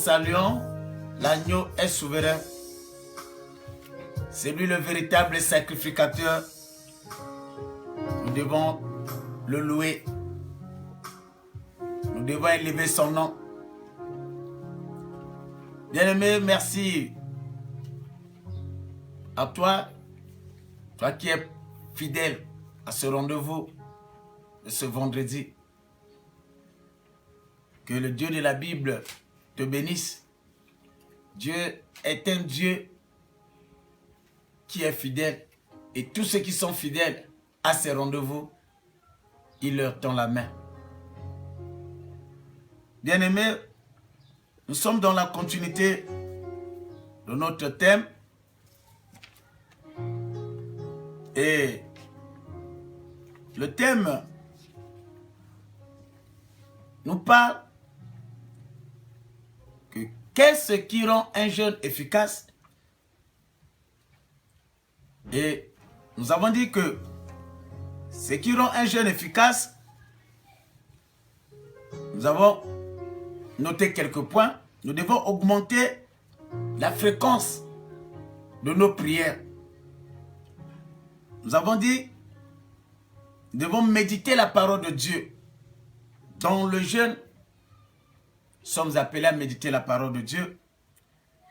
Saluons, l'agneau est souverain. C'est lui le véritable sacrificateur. Nous devons le louer. Nous devons élever son nom. Bien-aimé, merci à toi, toi qui es fidèle à ce rendez-vous de ce vendredi. Que le Dieu de la Bible te bénisse. Dieu est un Dieu qui est fidèle. Et tous ceux qui sont fidèles à ces rendez-vous, il leur tend la main. Bien-aimés, nous sommes dans la continuité de notre thème. Et le thème nous parle que qu'est-ce qui rend un jeûne efficace? Et nous avons dit que ce qui rend un jeûne efficace, nous avons noté quelques points. Nous devons augmenter la fréquence de nos prières. Nous avons dit, nous devons méditer la parole de Dieu. Dans le jeûne, nous sommes appelés à méditer la parole de Dieu.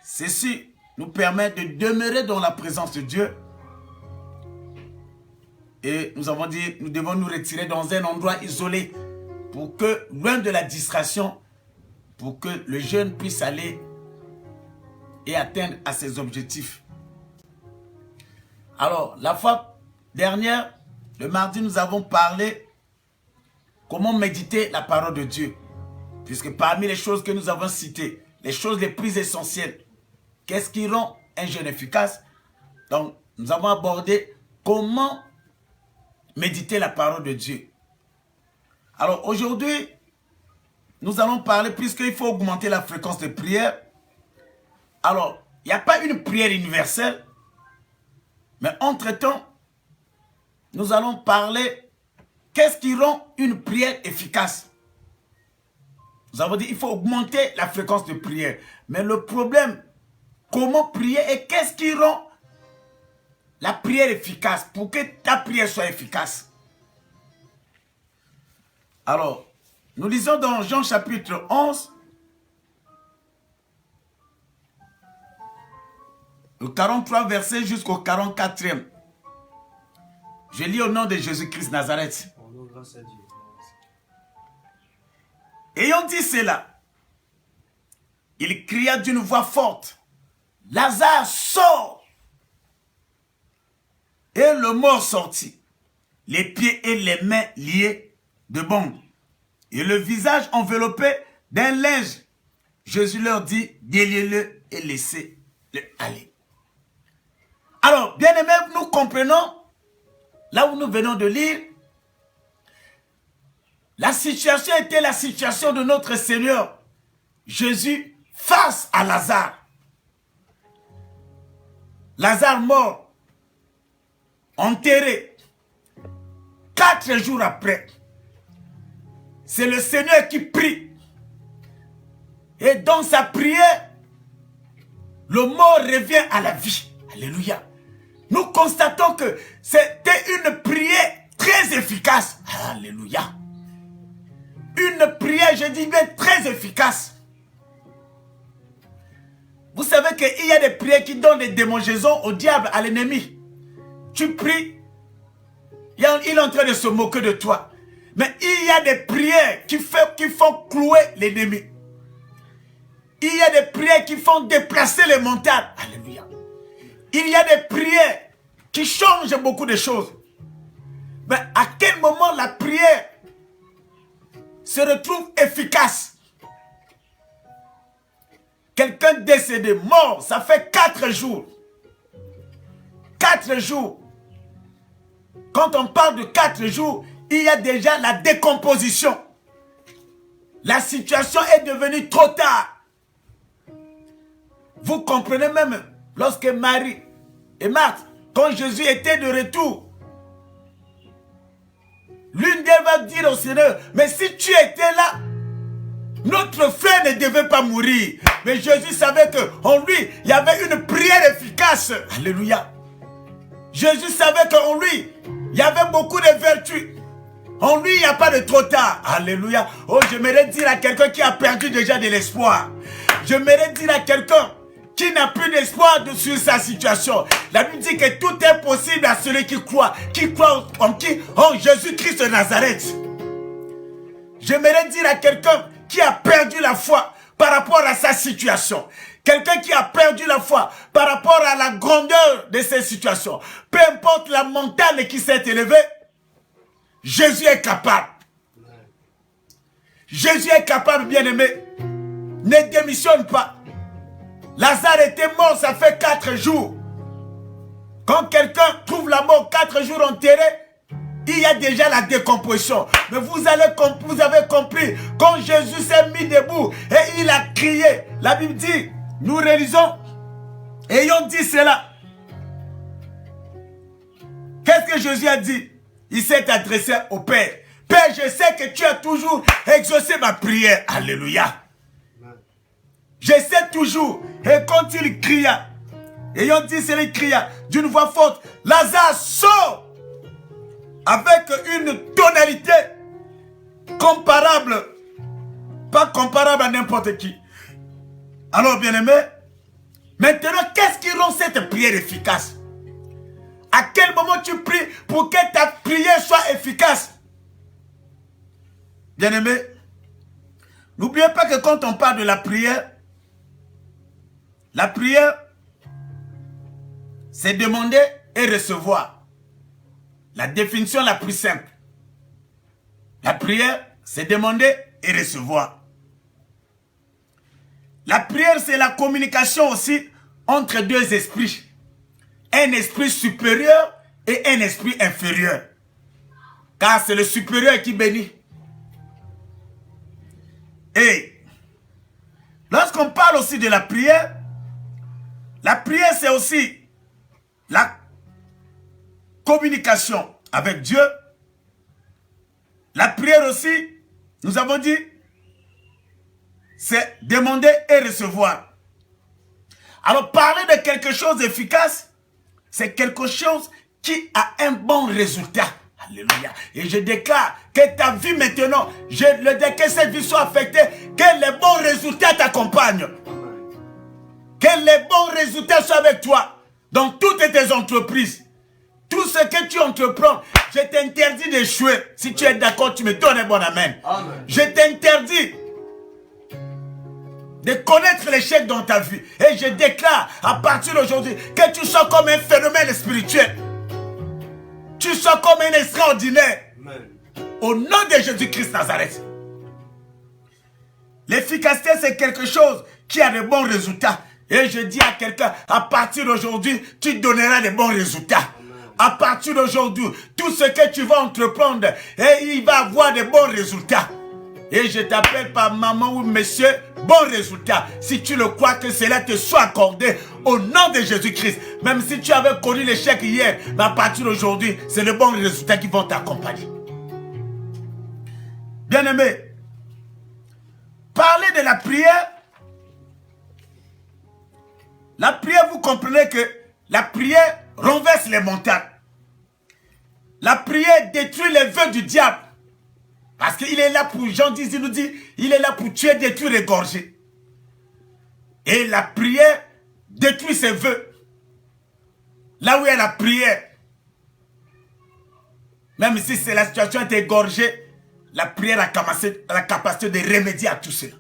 Ceci nous permet de demeurer dans la présence de Dieu. Et nous avons dit, nous devons nous retirer dans un endroit isolé pour que, loin de la distraction, pour que le jeûne puisse aller et atteindre à ses objectifs. Alors, la fois dernière, le mardi, nous avons parlé comment méditer la parole de Dieu. Puisque parmi les choses que nous avons citées, les choses les plus essentielles, qu'est-ce qui rend un jeûne efficace? Donc, nous avons abordé comment méditer la parole de Dieu. Alors, aujourd'hui, nous allons parler, puisqu'il faut augmenter la fréquence de prière. Alors, il n'y a pas une prière universelle, mais entre-temps, nous allons parler qu'est-ce qui rend une prière efficace. Nous avons dit qu'il faut augmenter la fréquence de prière. Mais le problème, comment prier et qu'est-ce qui rend la prière efficace pour que ta prière soit efficace? Alors, nous lisons dans Jean chapitre 11, le 43 verset jusqu'au 44e. Je lis au nom de Jésus-Christ Nazareth. Ayant dit cela, il cria d'une voix forte, « Lazare, sort !» Et le mort sortit, les pieds et les mains liés de bandes, et le visage enveloppé d'un linge. Jésus leur dit, déliez-le et laissez-le aller. Alors, bien aimés, nous comprenons, là où nous venons de lire, la situation était la situation de notre Seigneur Jésus face à Lazare. Lazare mort, enterré. 4 jours après, c'est le Seigneur qui prie. Et dans sa prière, le mort revient à la vie. Alléluia. Nous constatons que c'était une prière très efficace. Alléluia. Une prière, je dis bien, très efficace. Vous savez qu'il y a des prières qui donnent des démangeaisons au diable, à l'ennemi. Tu pries, il est en train de se moquer de toi. Mais il y a des prières qui font clouer l'ennemi. Il y a des prières qui font déplacer les montagnes. Alléluia. Il y a des prières qui changent beaucoup de choses. Mais à quel moment la prière se retrouve efficace? Quelqu'un décédé, mort, ça fait 4 jours. 4 jours. Quand on parle de 4 jours, il y a déjà la décomposition. La situation est devenue trop tard. Vous comprenez même, lorsque Marie et Marthe, quand Jésus était de retour, l'une d'elles va dire au Seigneur, mais si tu étais là, notre frère ne devait pas mourir. Mais Jésus savait qu'en lui, il y avait une prière efficace. Alléluia. Jésus savait qu'en lui, il y avait beaucoup de vertus. En lui, il n'y a pas de trop tard. Alléluia. Oh, j'aimerais dire à quelqu'un qui a perdu déjà de l'espoir. J'aimerais dire à quelqu'un qui n'a plus d'espoir sur sa situation. La Bible dit que tout est possible à celui qui croit en qui? En Jésus-Christ de Nazareth. J'aimerais dire à quelqu'un qui a perdu la foi par rapport à sa situation. Quelqu'un qui a perdu la foi par rapport à la grandeur de ses situations. Peu importe la montagne qui s'est élevée, Jésus est capable. Jésus est capable, bien-aimé. Ne démissionne pas. Lazare était mort, ça fait 4 jours. Quand quelqu'un trouve la mort 4 jours enterré, il y a déjà la décomposition. Mais vous avez compris, quand Jésus s'est mis debout et il a crié, la Bible dit, nous réalisons, ayant dit cela, qu'est-ce que Jésus a dit? Il s'est adressé au Père. Père, je sais que tu as toujours exaucé ma prière. Alléluia. Je sais toujours. Et quand il cria, ayant dit cela, il cria d'une voix forte, Lazare sort, avec une tonalité comparable, pas comparable à n'importe qui. Alors, bien-aimé, maintenant, qu'est-ce qui rend cette prière efficace? À quel moment tu pries pour que ta prière soit efficace? Bien-aimé, n'oubliez pas que quand on parle de la prière, c'est demander et recevoir. La définition la plus simple. La prière, c'est demander et recevoir. La prière, c'est la communication aussi entre deux esprits. Un esprit supérieur et un esprit inférieur. Car c'est le supérieur qui bénit. Et lorsqu'on parle aussi de la prière c'est aussi la communication avec Dieu. La prière aussi, nous avons dit, c'est demander et recevoir. Alors parler de quelque chose d'efficace, c'est quelque chose qui a un bon résultat. Alléluia. Et je déclare que ta vie maintenant, que cette vie soit affectée, que les bons résultats t'accompagnent. Que les bons résultats soient avec toi dans toutes tes entreprises. Tout ce que tu entreprends, je t'interdis d'échouer. Si tu es d'accord, tu me donnes un bon amen. Amen. Je t'interdis de connaître l'échec dans ta vie. Et je déclare à partir d'aujourd'hui que tu sois comme un phénomène spirituel. Tu sois comme un extraordinaire. Amen. Au nom de Jésus-Christ Nazareth. L'efficacité, c'est quelque chose qui a de bons résultats. Et je dis à quelqu'un, à partir d'aujourd'hui, tu donneras de bons résultats. À partir d'aujourd'hui, tout ce que tu vas entreprendre, et il va avoir de bons résultats. Et je t'appelle par maman ou monsieur, bon résultat. Si tu le crois, que cela te soit accordé au nom de Jésus-Christ. Même si tu avais connu l'échec hier, mais à partir d'aujourd'hui, c'est le bon résultat qui vont t'accompagner. Bien-aimé, parler de la prière, vous comprenez que la prière renverse les montagnes. La prière détruit les vœux du diable. Parce qu'il est là pour, Jean 10, il nous dit, il est là pour tuer, détruire, égorger. Et la prière détruit ses vœux. Là où il y a la prière, même si c'est la situation est égorgée, la prière a la capacité de remédier à tout cela.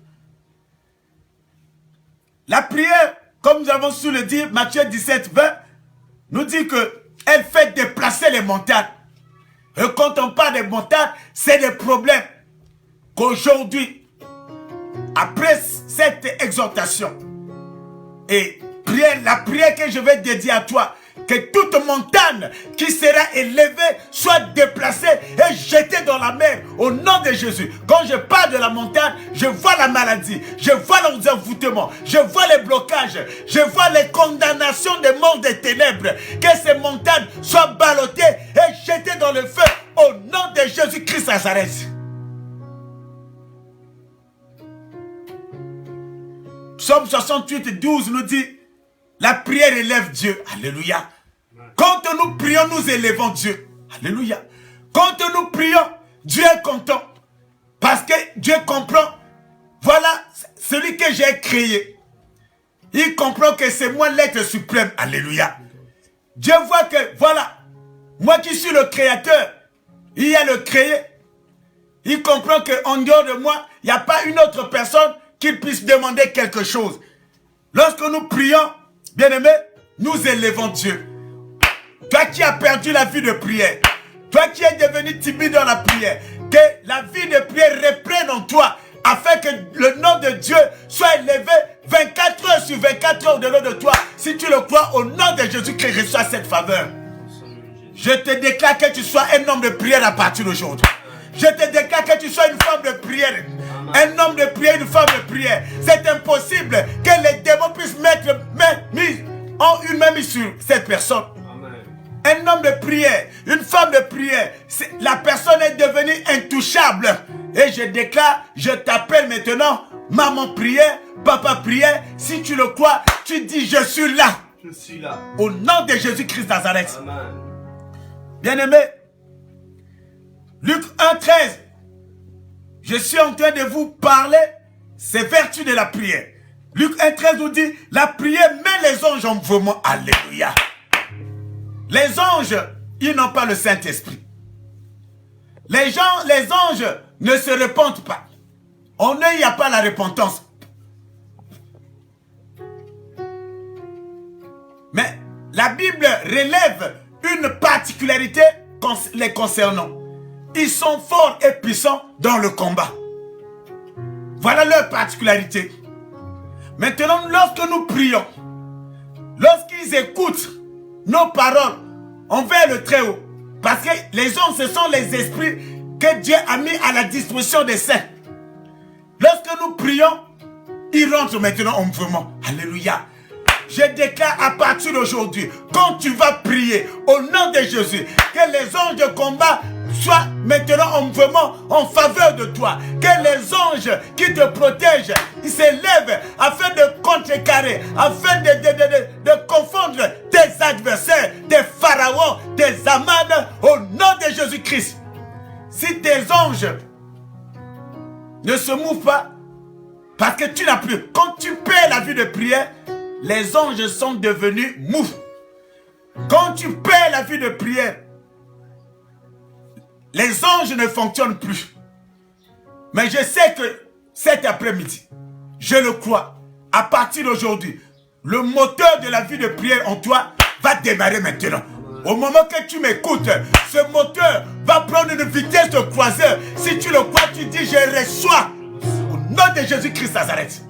La prière, comme nous avons su le dire, Matthieu 17, 20, nous dit qu'elle fait déplacer les montagnes. Et quand on parle des montagnes, c'est des problèmes qu'aujourd'hui, après cette exhortation, et la prière que je vais dédier à toi, que toute montagne qui sera élevée soit déplacée et jetée dans la mer au nom de Jésus. Quand je parle de la montagne, je vois la maladie, je vois les envoûtements, je vois les blocages, je vois les condamnations des morts des ténèbres. Que ces montagnes soient ballottées et jetées dans le feu au nom de Jésus-Christ Nazareth. Psaume 68, 12 nous dit, la prière élève Dieu. Alléluia. Quand nous prions, nous élevons Dieu. Alléluia. Quand nous prions, Dieu est content. Parce que Dieu comprend. Voilà, celui que j'ai créé. Il comprend que c'est moi l'être suprême. Alléluia. Dieu voit que, voilà, moi qui suis le créateur, il y a le créé. Il comprend qu'en dehors de moi, il n'y a pas une autre personne qui puisse demander quelque chose. Lorsque nous prions, bien-aimés, nous élevons Dieu. Toi qui as perdu la vie de prière, toi qui es devenu timide dans la prière, que la vie de prière reprenne en toi, afin que le nom de Dieu soit élevé 24 heures sur 24 heures au-delà de toi. Si tu le crois, au nom de Jésus-Christ, reçois cette faveur. Je te déclare que tu sois un homme de prière à partir d'aujourd'hui. Je te déclare que tu sois une femme de prière. Un homme de prière, une femme de prière. C'est impossible que les démons puissent mettre une main sur cette personne. Un homme de prière, une femme de prière, la personne est devenue intouchable. Et je déclare, je t'appelle maintenant, maman prière, papa prière. Si tu le crois, tu dis je suis là. Je suis là. Au nom de Jésus-Christ Nazareth. Bien-aimé, Luc 1, 13. Je suis en train de vous parler, c'est vertu de la prière. Luc 1, 13 nous dit, la prière met les anges en mouvement. Alléluia. Les anges, ils n'ont pas le Saint-Esprit. Les anges ne se repentent pas. En eux, il n'y a pas la repentance. Mais la Bible relève une particularité les concernant. Ils sont forts et puissants dans le combat. Voilà leur particularité. Maintenant, lorsque nous prions, lorsqu'ils écoutent nos paroles envers le Très-Haut, parce que les anges, ce sont les esprits que Dieu a mis à la disposition des saints. Lorsque nous prions, ils rentrent maintenant en mouvement. Alléluia. Je déclare à partir d'aujourd'hui, quand tu vas prier au nom de Jésus, que les anges de combat soient maintenant en mouvement en faveur de toi. Que les anges qui te protègent, ils s'élèvent afin de contrecarrer, afin de confondre tes adversaires, tes pharaons, tes Aman, au nom de Jésus-Christ. Si tes anges ne se mouvent pas, parce que tu n'as plus, quand tu perds la vie de prière, les anges sont devenus mous. Quand tu perds la vie de prière, les anges ne fonctionnent plus. Mais je sais que cet après-midi, je le crois, à partir d'aujourd'hui, le moteur de la vie de prière en toi va démarrer maintenant. Au moment que tu m'écoutes, ce moteur va prendre une vitesse de croiseur. Si tu le crois, tu dis, je reçois au nom de Jésus-Christ Nazareth.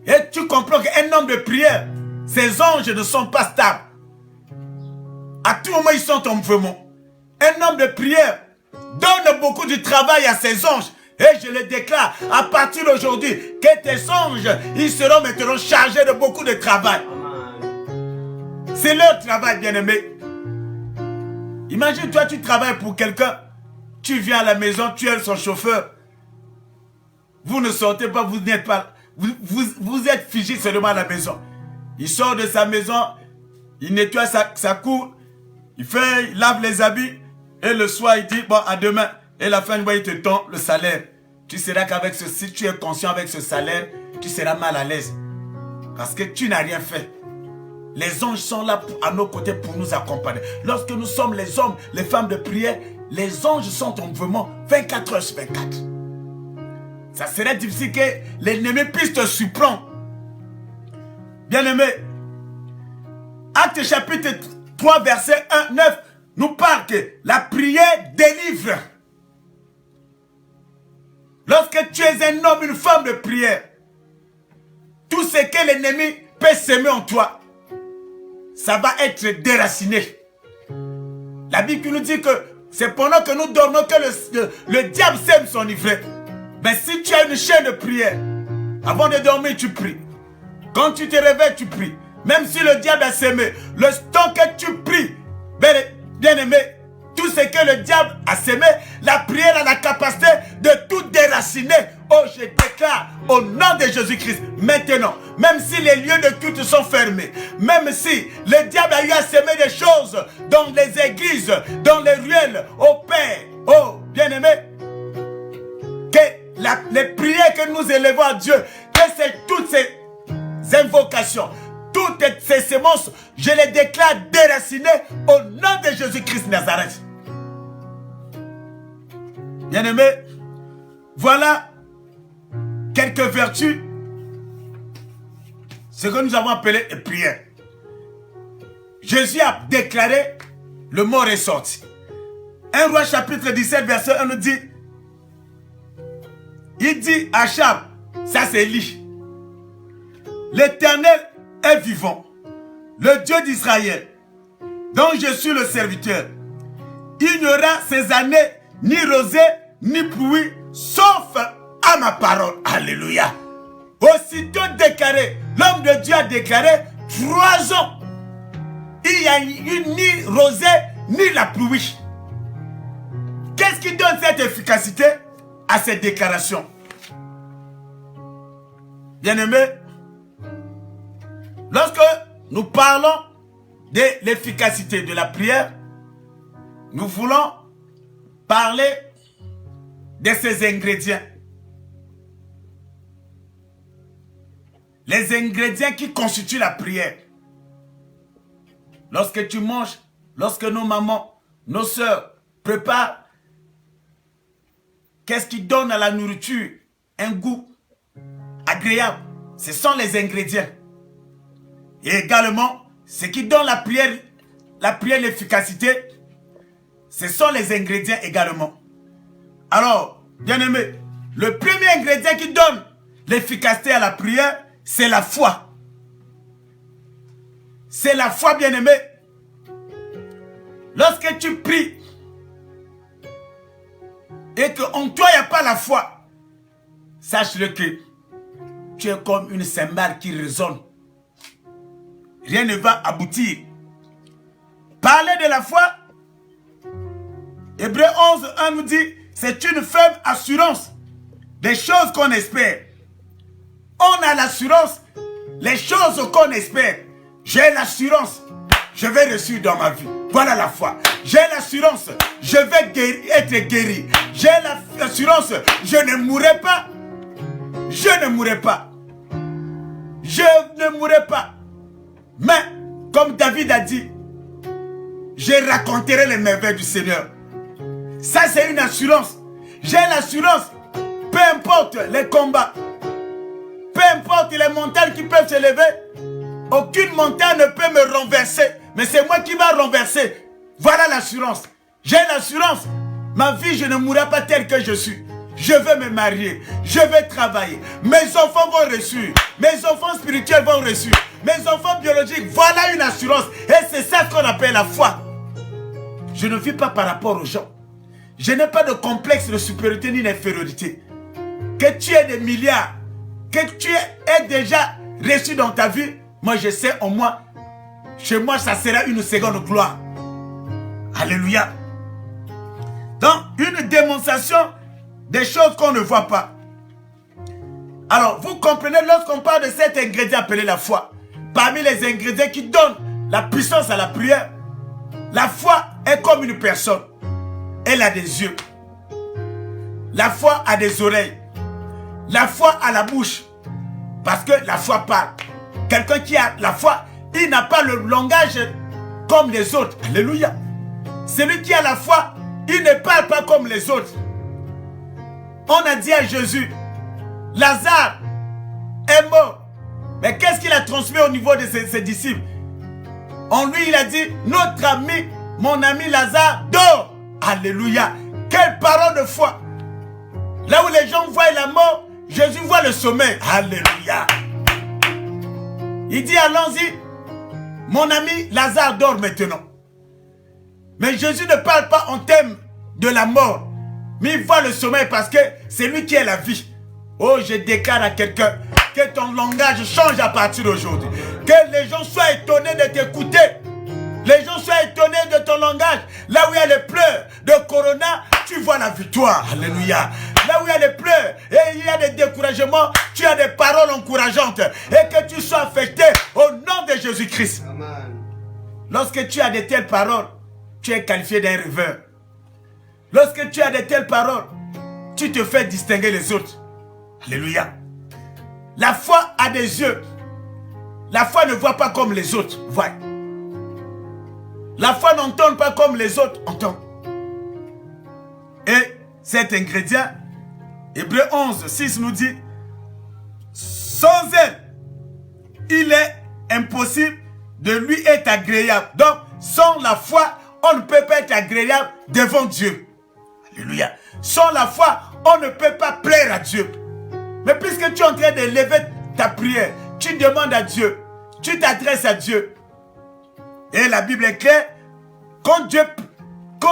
Et tu comprends qu'un homme de prière, ces anges ne sont pas stables. À tout moment, ils sont en mouvement. Un homme de prière donne beaucoup de travail à ses anges. Et je le déclare à partir d'aujourd'hui que tes anges, ils seront maintenant chargés de beaucoup de travail. C'est leur travail, bien-aimé. Imagine, toi, tu travailles pour quelqu'un. Tu viens à la maison, tu es son chauffeur. Vous ne sortez pas, vous n'êtes pas... Vous êtes figé seulement à la maison. Il sort de sa maison, il nettoie sa cour, il lave les habits, et le soir, il dit, bon, à demain. Et la fin du mois, il te tend le salaire. Tu seras qu'avec ceci, si tu es conscient avec ce salaire, tu seras mal à l'aise. Parce que tu n'as rien fait. Les anges sont là à nos côtés pour nous accompagner. Lorsque nous sommes les hommes, les femmes de prière, les anges sont en mouvement 24 heures sur 24. ça serait difficile que l'ennemi puisse te surprendre. Bien-aimé, Actes chapitre 3, verset 1, 9, nous parle que la prière délivre. Lorsque tu es un homme, une femme de prière, tout ce que l'ennemi peut s'aimer en toi, ça va être déraciné. La Bible nous dit que c'est pendant que nous dormons que le diable sème son ivraie. Mais si tu as une chaîne de prière, avant de dormir, tu pries. Quand tu te réveilles, tu pries. Même si le diable a sémé, le temps que tu pries, bien aimé, tout ce que le diable a sémé, la prière a la capacité de tout déraciner. Oh, je déclare au nom de Jésus-Christ, maintenant, même si les lieux de culte sont fermés, même si le diable a eu à sémer des choses dans les églises, dans les ruelles, au Père, oh, bien aimé, que les prières que nous élevons à Dieu, que c'est toutes ces invocations, toutes ces semences, je les déclare déracinées au nom de Jésus-Christ Nazareth. Bien-aimé, voilà quelques vertus, ce que nous avons appelé les prières. Jésus a déclaré, le mot est sorti. 1 Roi chapitre 17 verset 1 nous dit, il dit à Achab, ça c'est Élie, l'Éternel est vivant, le Dieu d'Israël, dont je suis le serviteur. Il n'y aura ces années ni rosée ni pluie, sauf à ma parole. Alléluia. Aussitôt déclaré, l'homme de Dieu a déclaré, 3 ans, il n'y a eu ni rosée ni la pluie. Qu'est-ce qui donne cette efficacité à cette déclaration? Bien-aimé, lorsque nous parlons de l'efficacité de la prière, nous voulons parler de ces ingrédients. Les ingrédients qui constituent la prière. Lorsque tu manges, lorsque nos mamans, nos sœurs préparent, qu'est-ce qui donne à la nourriture un goût agréable? Ce sont les ingrédients. Et également, ce qui donne la prière l'efficacité, ce sont les ingrédients également. Alors, bien-aimé, le premier ingrédient qui donne l'efficacité à la prière, c'est la foi. C'est la foi, bien-aimé. Lorsque tu pries et qu'en toi, il n'y a pas la foi, sache-le que tu es comme une cymbale qui résonne. Rien ne va aboutir. Parler de la foi, Hébreux 11, 1 nous dit, c'est une ferme assurance des choses qu'on espère. On a l'assurance, les choses qu'on espère. J'ai l'assurance, je vais réussir dans ma vie. Voilà la foi. J'ai l'assurance, je vais être guéri. J'ai l'assurance, je ne mourrai pas. Je ne mourrai pas. Je ne mourrai pas. Mais, comme David a dit, je raconterai les merveilles du Seigneur. Ça, c'est une assurance. J'ai l'assurance, peu importe les combats, peu importe les montagnes qui peuvent se lever, aucune montagne ne peut me renverser. Mais c'est moi qui va renverser. Voilà l'assurance. J'ai l'assurance. Ma vie, je ne mourrai pas tel que je suis. Je vais me marier. Je vais travailler. Mes enfants vont réussir. Mes enfants spirituels vont réussir. Mes enfants biologiques. Voilà une assurance. Et c'est ça qu'on appelle la foi. Je ne vis pas par rapport aux gens. Je n'ai pas de complexe de supériorité ni d'infériorité. Que tu aies des milliards, que tu aies déjà reçu dans ta vie, moi je sais en moi, chez moi ça sera une seconde gloire. Alléluia. Donc, une démonstration des choses qu'on ne voit pas. Alors, vous comprenez, lorsqu'on parle de cet ingrédient appelé la foi, parmi les ingrédients qui donnent la puissance à la prière, la foi est comme une personne. Elle a des yeux. La foi a des oreilles. La foi a la bouche. Parce que la foi parle. Quelqu'un qui a la foi, il n'a pas le langage comme les autres. Alléluia. Celui qui a la foi, il ne parle pas comme les autres. On a dit à Jésus, Lazare est mort. Mais qu'est-ce qu'il a transmis au niveau de ses disciples? En lui, il a dit, notre ami, mon ami Lazare dort. Alléluia. Quelle parole de foi. Là où les gens voient la mort, Jésus voit le sommeil. Alléluia. Il dit, allons-y. Mon ami Lazare dort maintenant. Mais Jésus ne parle pas en termes de la mort. Mais il voit le sommeil parce que c'est lui qui est la vie. Oh, je déclare à quelqu'un que ton langage change à partir d'aujourd'hui. Que les gens soient étonnés de t'écouter. Les gens soient étonnés de ton langage. Là où il y a les pleurs de Corona, tu vois la victoire. Alléluia. Là où il y a les pleurs et il y a des découragements, tu as des paroles encourageantes. Et que tu sois affecté au nom de Jésus-Christ. Lorsque tu as de telles paroles, tu es qualifié d'un rêveur. Lorsque tu as de telles paroles, tu te fais distinguer les autres. Alléluia. La foi a des yeux. La foi ne voit pas comme les autres voient. La foi n'entend pas comme les autres entendent. Et cet ingrédient, Hébreux 11, 6 nous dit, sans elle, il est impossible de lui être agréable. Donc, sans la foi, on ne peut pas être agréable devant Dieu. Alléluia. Sans la foi, on ne peut pas plaire à Dieu. Mais puisque tu es en train de lever ta prière, tu demandes à Dieu, tu t'adresses à Dieu. Et la Bible est claire, quand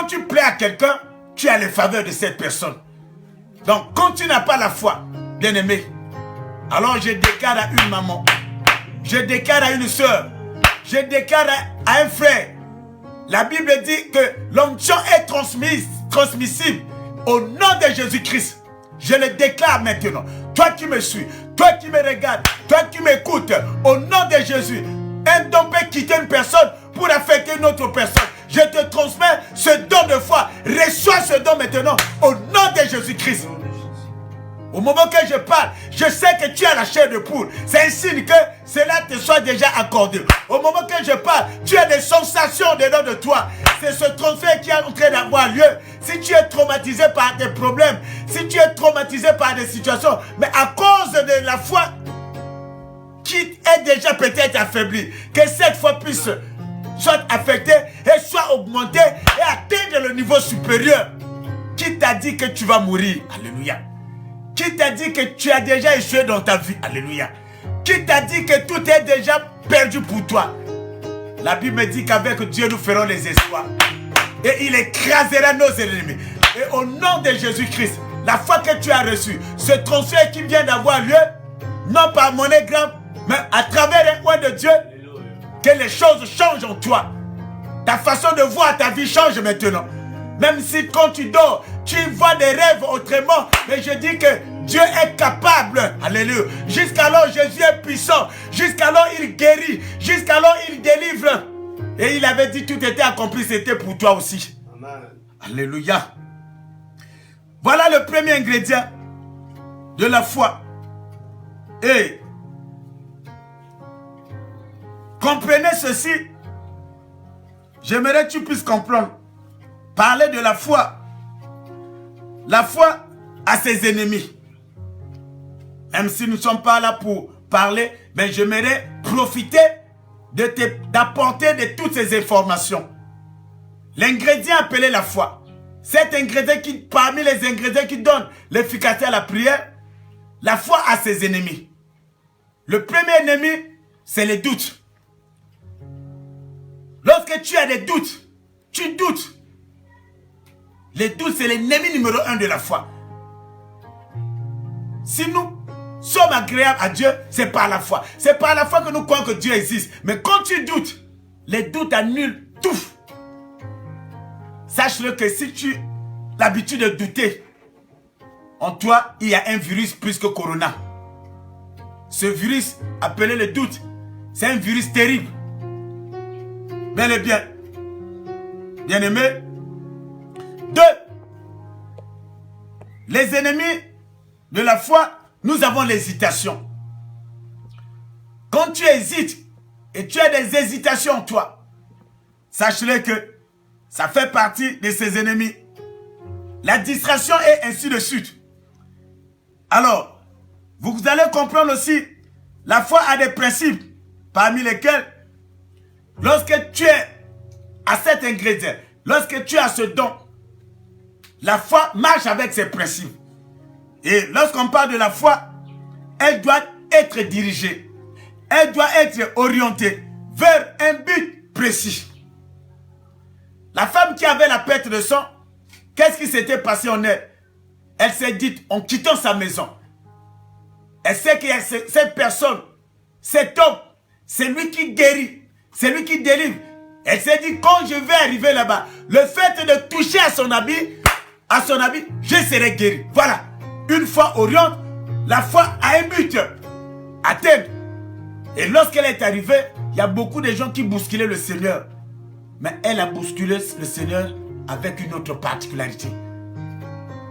tu plais à quelqu'un, tu as les faveurs de cette personne. Donc, quand tu n'as pas la foi, bien-aimé, alors je déclare à une maman, je déclare à une soeur, je déclare à un frère. La Bible dit que l'onction est transmissible au nom de Jésus-Christ. Je le déclare maintenant. Toi qui me suis, toi qui me regardes, toi qui m'écoutes, au nom de Jésus, un don peut quitter une personne pour affecter une autre personne. Je te transmets ce don de foi. Reçois ce don maintenant au nom de Jésus-Christ. Au moment que je parle, je sais que tu as la chair de poule. C'est un signe que cela te soit déjà accordé. Au moment que je parle, tu as des sensations dedans de toi. C'est ce transfert qui est en train d'avoir lieu. Si tu es traumatisé par des problèmes, si tu es traumatisé par des situations, mais à cause de la foi qui est déjà peut-être affaiblie, que cette foi puisse soit affectée et soit augmentée et atteindre le niveau supérieur. Qui t'a dit que tu vas mourir? Alléluia. Qui t'a dit que tu as déjà échoué dans ta vie? Alléluia. Qui t'a dit que tout est déjà perdu pour toi? La Bible dit qu'avec Dieu nous ferons les espoirs. Et il écrasera nos ennemis. Et au nom de Jésus-Christ, la foi que tu as reçue, ce transfert qui vient d'avoir lieu, non par monnaie grave, mais à travers un oint de Dieu, que les choses changent en toi. Ta façon de voir ta vie change maintenant. Même si quand tu dors, tu vois des rêves autrement. Mais je dis que Dieu est capable. Alléluia. Jusqu'alors, Jésus est puissant. Jusqu'alors, il guérit. Jusqu'alors, il délivre. Et il avait dit tout était accompli. C'était pour toi aussi. Amen. Alléluia. Voilà le premier ingrédient de la foi. Et comprenez ceci. J'aimerais que tu puisses comprendre. Parler de la foi. La foi a ses ennemis. Même si nous ne sommes pas là pour parler, mais j'aimerais profiter d'apporter de toutes ces informations. L'ingrédient appelé la foi. Cet ingrédient qui, parmi les ingrédients qui donnent l'efficacité à la prière, la foi a ses ennemis. Le premier ennemi, c'est les doutes. Lorsque tu as des doutes, tu doutes. Les doutes, c'est l'ennemi numéro 1 de la foi. Si nous sommes agréables à Dieu, c'est par la foi. C'est par la foi que nous croyons que Dieu existe. Mais quand tu doutes, les doutes annulent tout. Sache-le que si tu as l'habitude de douter, en toi, il y a un virus plus que Corona. Ce virus, appelé le doute, c'est un virus terrible. Bel et bien. Bien-aimé. 2. Les ennemis de la foi, nous avons l'hésitation. Quand tu hésites et tu as des hésitations en toi, sache-le que ça fait partie de ces ennemis. La distraction et ainsi de suite. Alors, Vous allez comprendre aussi, la foi a des principes, parmi lesquels, lorsque tu es à cet ingrédient, lorsque tu as ce don, la foi marche avec ses principes. Et lorsqu'on parle de la foi, elle doit être dirigée. Elle doit être orientée vers un but précis. La femme qui avait la perte de sang, qu'est-ce qui s'était passé en elle? Elle s'est dit, en quittant sa maison, elle sait qu'il y a cette personne, cet homme, c'est lui qui guérit, c'est lui qui délivre. Elle s'est dit, quand je vais arriver là-bas, le fait de toucher à son habit, je serai guéri. Voilà. Une foi oriente, la foi a un but, atteindre. Et lorsqu'elle est arrivée, il y a beaucoup de gens qui bousculaient le Seigneur. Mais elle a bousculé le Seigneur avec une autre particularité.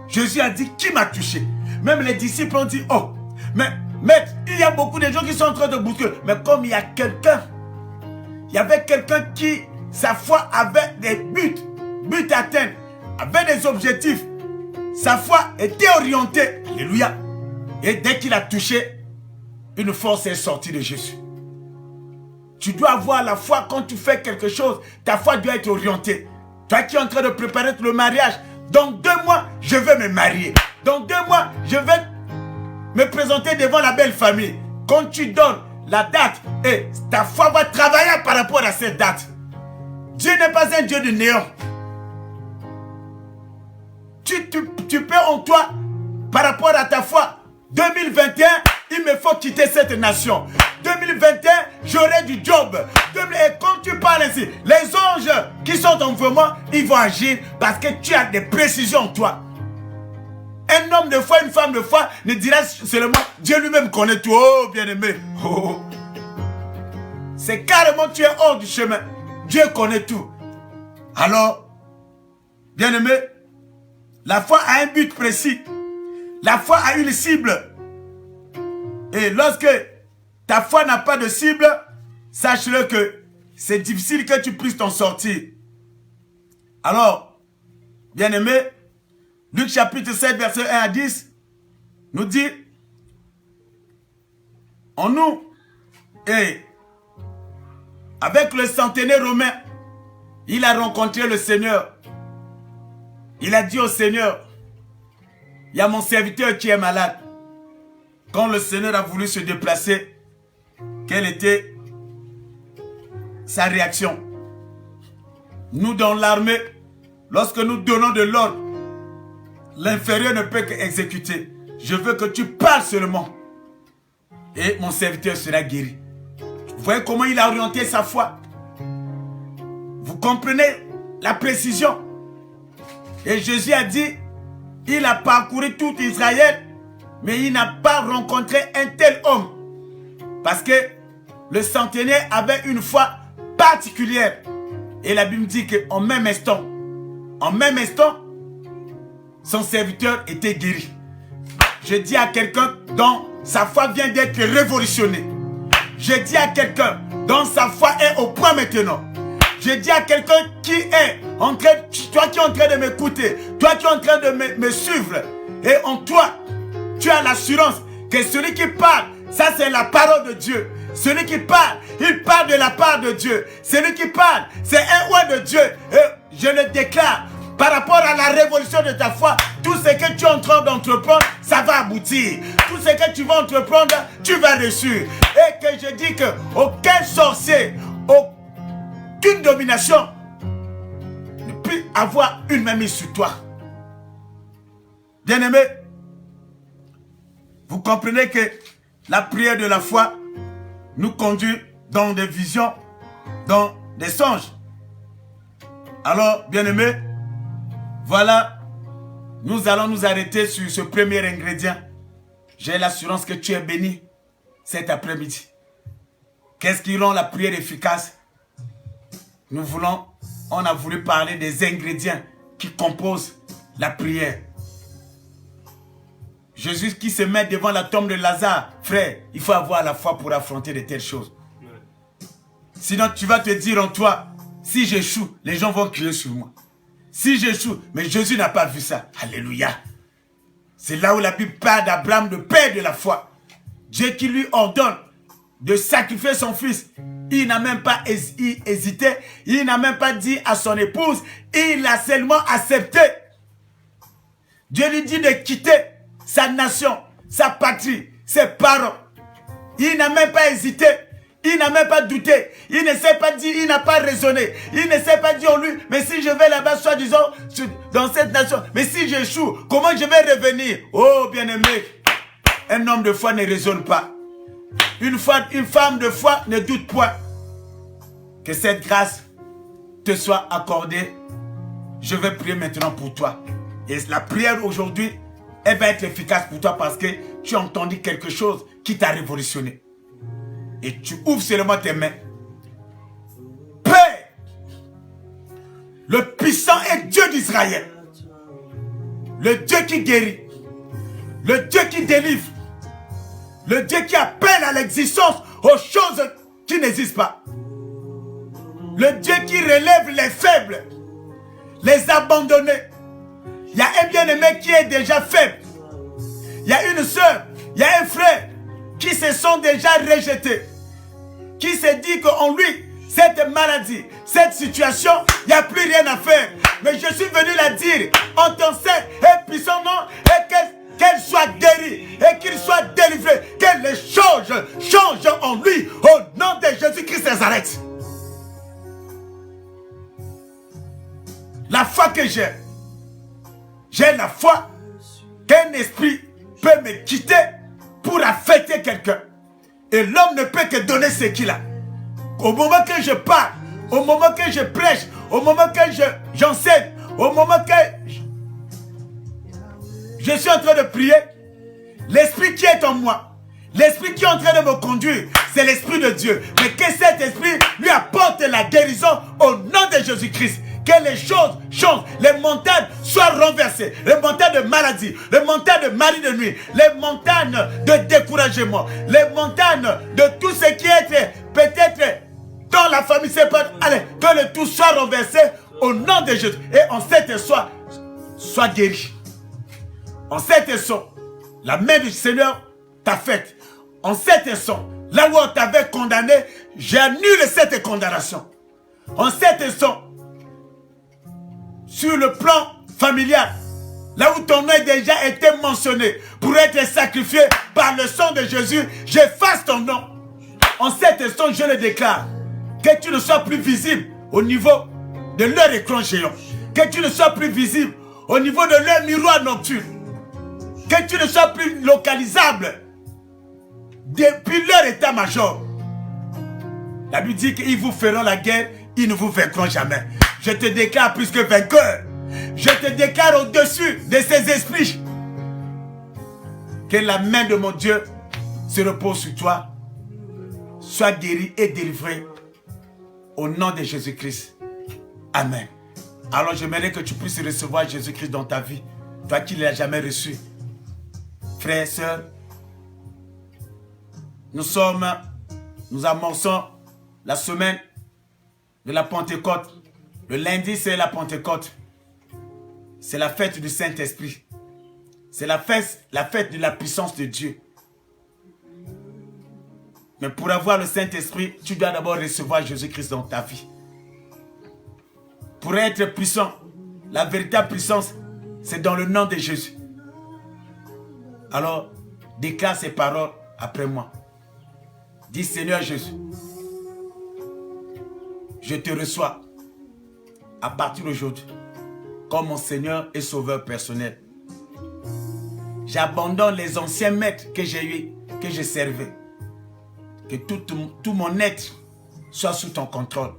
Jésus a dit, qui m'a touché? Même les disciples ont dit, oh, mais maître, il y a beaucoup de gens qui sont en train de bousculer. Mais comme il y a quelqu'un, il y avait quelqu'un qui, sa foi avait des buts à atteindre, avait des objectifs. Sa foi était orientée. Alléluia. Et dès qu'il a touché, une force est sortie de Jésus. Tu dois avoir la foi quand tu fais quelque chose. Ta foi doit être orientée. Toi qui es en train de préparer le mariage, dans 2 mois, je vais me marier. Dans 2 mois, je vais me présenter devant la belle famille. Quand tu donnes la date, et ta foi va travailler par rapport à cette date. Dieu n'est pas un Dieu de néant. Tu peux en toi, par rapport à ta foi, 2021, il me faut quitter cette nation. 2021, j'aurai du job. Et quand tu parles ainsi, les anges qui sont en moi, ils vont agir parce que tu as des précisions en toi. Un homme de foi, une femme de foi ne dira seulement, Dieu lui-même connaît tout. Oh, bien-aimé. Oh. C'est carrément tu es hors du chemin. Dieu connaît tout. Alors, bien-aimé, la foi a un but précis. La foi a une cible. Et lorsque ta foi n'a pas de cible, sache-le que c'est difficile que tu puisses t'en sortir. Alors, bien-aimé, Luc chapitre 7, verset 1 à 10, nous dit, en nous, et avec le centenaire romain, il a rencontré le Seigneur. Il a dit au Seigneur, il y a mon serviteur qui est malade. Quand le Seigneur a voulu se déplacer, quelle était sa réaction? Nous, dans l'armée, lorsque nous donnons de l'ordre, l'inférieur ne peut qu'exécuter. Je veux que tu parles seulement. Et mon serviteur sera guéri. Vous voyez comment il a orienté sa foi? Vous comprenez la précision? Et Jésus a dit, il a parcouru tout Israël, mais il n'a pas rencontré un tel homme. Parce que le centenaire avait une foi particulière. Et la Bible dit qu'en même instant, son serviteur était guéri. Je dis à quelqu'un dont sa foi vient d'être révolutionnée. Je dis à quelqu'un dont sa foi est au point maintenant. Je dis à quelqu'un qui est en train, toi qui es en train de m'écouter, toi qui es en train de me suivre, et en toi, tu as l'assurance que celui qui parle, ça c'est la parole de Dieu. Celui qui parle, il parle de la part de Dieu. Celui qui parle, c'est un roi de Dieu. Et je le déclare, par rapport à la révolution de ta foi, tout ce que tu es en train d'entreprendre, ça va aboutir. Tout ce que tu vas entreprendre, tu vas réussir. Et que je dis qu'aucun sorcier, aucune domination ne peut avoir une mainmise sur toi. Bien-aimé, vous comprenez que la prière de la foi nous conduit dans des visions, dans des songes. Alors, bien-aimé, voilà, nous allons nous arrêter sur ce premier ingrédient. J'ai l'assurance que tu es béni cet après-midi. Qu'est-ce qui rend la prière efficace? On a voulu parler des ingrédients qui composent la prière. Jésus qui se met devant la tombe de Lazare, frère, il faut avoir la foi pour affronter de telles choses. Sinon, tu vas te dire en toi, si j'échoue, les gens vont crier sur moi. Si j'échoue, mais Jésus n'a pas vu ça. Alléluia. C'est là où la Bible parle d'Abraham, le père de la foi. Dieu qui lui ordonne de sacrifier son fils, il n'a même pas hésité, il n'a même pas dit à son épouse, il a seulement accepté. Dieu lui dit de quitter sa nation, sa patrie, ses parents. Il n'a même pas hésité, il n'a même pas douté, il ne s'est pas dit, il n'a pas raisonné, il ne s'est pas dit en lui, mais si je vais là-bas, soi-disant, dans cette nation, mais si j'échoue, comment je vais revenir? Oh bien-aimé, un homme de foi ne raisonne pas. Une femme de foi ne doute point. Que cette grâce te soit accordée. Je vais prier maintenant pour toi. Et la prière aujourd'hui, elle va être efficace pour toi parce que tu as entendu quelque chose qui t'a révolutionné. Et tu ouvres seulement tes mains. Père, le puissant est Dieu d'Israël. Le Dieu qui guérit. Le Dieu qui délivre. Le Dieu qui appelle à l'existence aux choses qui n'existent pas. Le Dieu qui relève les faibles, les abandonnés. Il y a un bien-aimé qui est déjà faible. Il y a une soeur, il y a un frère qui se sont déjà rejetés. Qui se dit qu'en lui, cette maladie, cette situation, il n'y a plus rien à faire. Mais je suis venu la dire en ton sein et puissant nom et qu'elle soit guérie et qu'il soit délivré, que les choses changent en lui au nom de Jésus-Christ de Nazareth. La foi que j'ai la foi qu'un esprit peut me quitter pour affecter quelqu'un. Et l'homme ne peut que donner ce qu'il a. Au moment que je parle, au moment que je prêche, au moment que j'enseigne, au moment que je suis en train de prier, l'esprit qui est en moi, l'esprit qui est en train de me conduire, c'est l'esprit de Dieu. Mais que cet esprit lui apporte la guérison au nom de Jésus-Christ. Que les choses changent, les montagnes soient renversées, les montagnes de maladie, les montagnes de mari de nuit, les montagnes de découragement, les montagnes de tout ce qui est peut-être dans la famille, c'est pas, allez, que le tout soit renversé au nom de Jésus. Et en cette soir, sois guéri. En cette soir, la main du Seigneur t'a faite. En cette soir, là où on t'avait condamné, j'annule cette condamnation. En cette soir, sur le plan familial, là où ton nom a déjà été mentionné pour être sacrifié par le sang de Jésus, j'efface ton nom. En cet instant, je le déclare, que tu ne sois plus visible au niveau de leur écran géant, que tu ne sois plus visible au niveau de leur miroir nocturne, que tu ne sois plus localisable depuis leur état-major. La Bible dit qu'ils vous feront la guerre, ils ne vous vaincront jamais. Je te déclare plus que vainqueur. Je te déclare au-dessus de ces esprits. Que la main de mon Dieu se repose sur toi. Sois guéri et délivré. Au nom de Jésus-Christ. Amen. Alors j'aimerais que tu puisses recevoir Jésus-Christ dans ta vie. Toi qui ne l'as jamais reçu. Frères et sœurs, nous amorçons la semaine de la Pentecôte. Le lundi, c'est la Pentecôte. C'est la fête du Saint-Esprit. C'est la fête de la puissance de Dieu. Mais pour avoir le Saint-Esprit, tu dois d'abord recevoir Jésus-Christ dans ta vie. Pour être puissant, la véritable puissance, c'est dans le nom de Jésus. Alors, déclare ces paroles après moi. Dis, Seigneur Jésus, je te reçois à partir d'aujourd'hui comme mon Seigneur et Sauveur personnel. J'abandonne les anciens maîtres que j'ai eus, que je servais. Que tout mon être soit sous ton contrôle.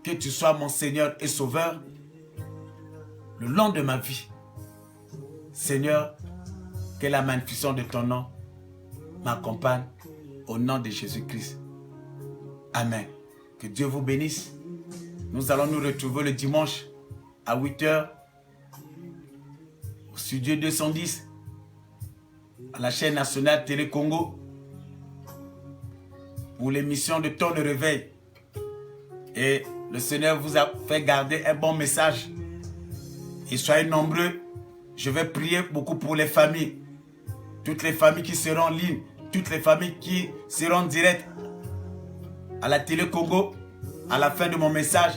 Que tu sois mon Seigneur et Sauveur le long de ma vie. Seigneur, que la magnificence de ton nom m'accompagne au nom de Jésus-Christ. Amen. Que Dieu vous bénisse. Nous allons nous retrouver le dimanche à 8 h au studio 210 à la chaîne nationale Télé Congo pour l'émission de Ton de Réveil. Et le Seigneur vous a fait garder un bon message. Et soyez nombreux. Je vais prier beaucoup pour les familles. toutes les familles qui seront en ligne, toutes les familles qui seront en direct à la télé Congo, à la fin de mon message,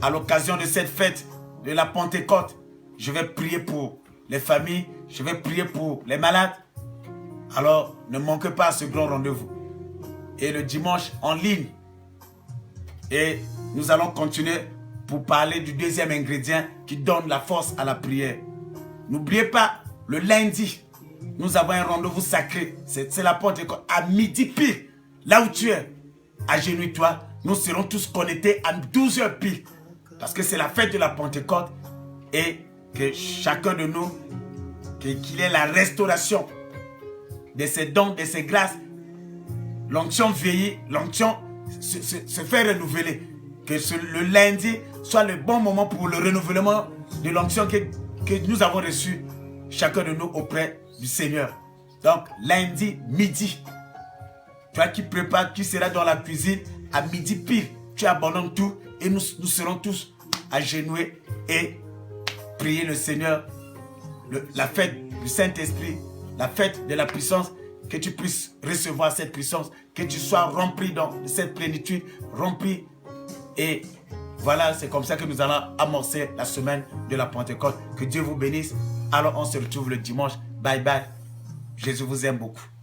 à l'occasion de cette fête de la Pentecôte, je vais prier pour les familles, je vais prier pour les malades. Alors, ne manquez pas ce grand rendez-vous. Et le dimanche, en ligne. Et nous allons continuer pour parler du deuxième ingrédient qui donne la force à la prière. N'oubliez pas, le lundi, nous avons un rendez-vous sacré. C'est la Pentecôte à midi pile. Là où tu es, agenouille-toi. Nous serons tous connectés à 12h pile. Parce que c'est la fête de la Pentecôte. Et que chacun de nous, qu'il ait la restauration de ses dons, de ses grâces. L'onction vieillit, l'onction se fait renouveler. Que le lundi soit le bon moment pour le renouvellement de l'onction que nous avons reçu, chacun de nous auprès du Seigneur. Donc, lundi, midi, toi qui prépares, qui seras dans la cuisine, à midi pile, tu abandonnes tout et nous serons tous agenouillés et prier le Seigneur, la fête du Saint-Esprit, la fête de la puissance, que tu puisses recevoir cette puissance, que tu sois rempli de cette plénitude, rempli. Et voilà, c'est comme ça que nous allons amorcer la semaine de la Pentecôte. Que Dieu vous bénisse. Alors on se retrouve le dimanche. Bye bye. Jésus vous aime beaucoup.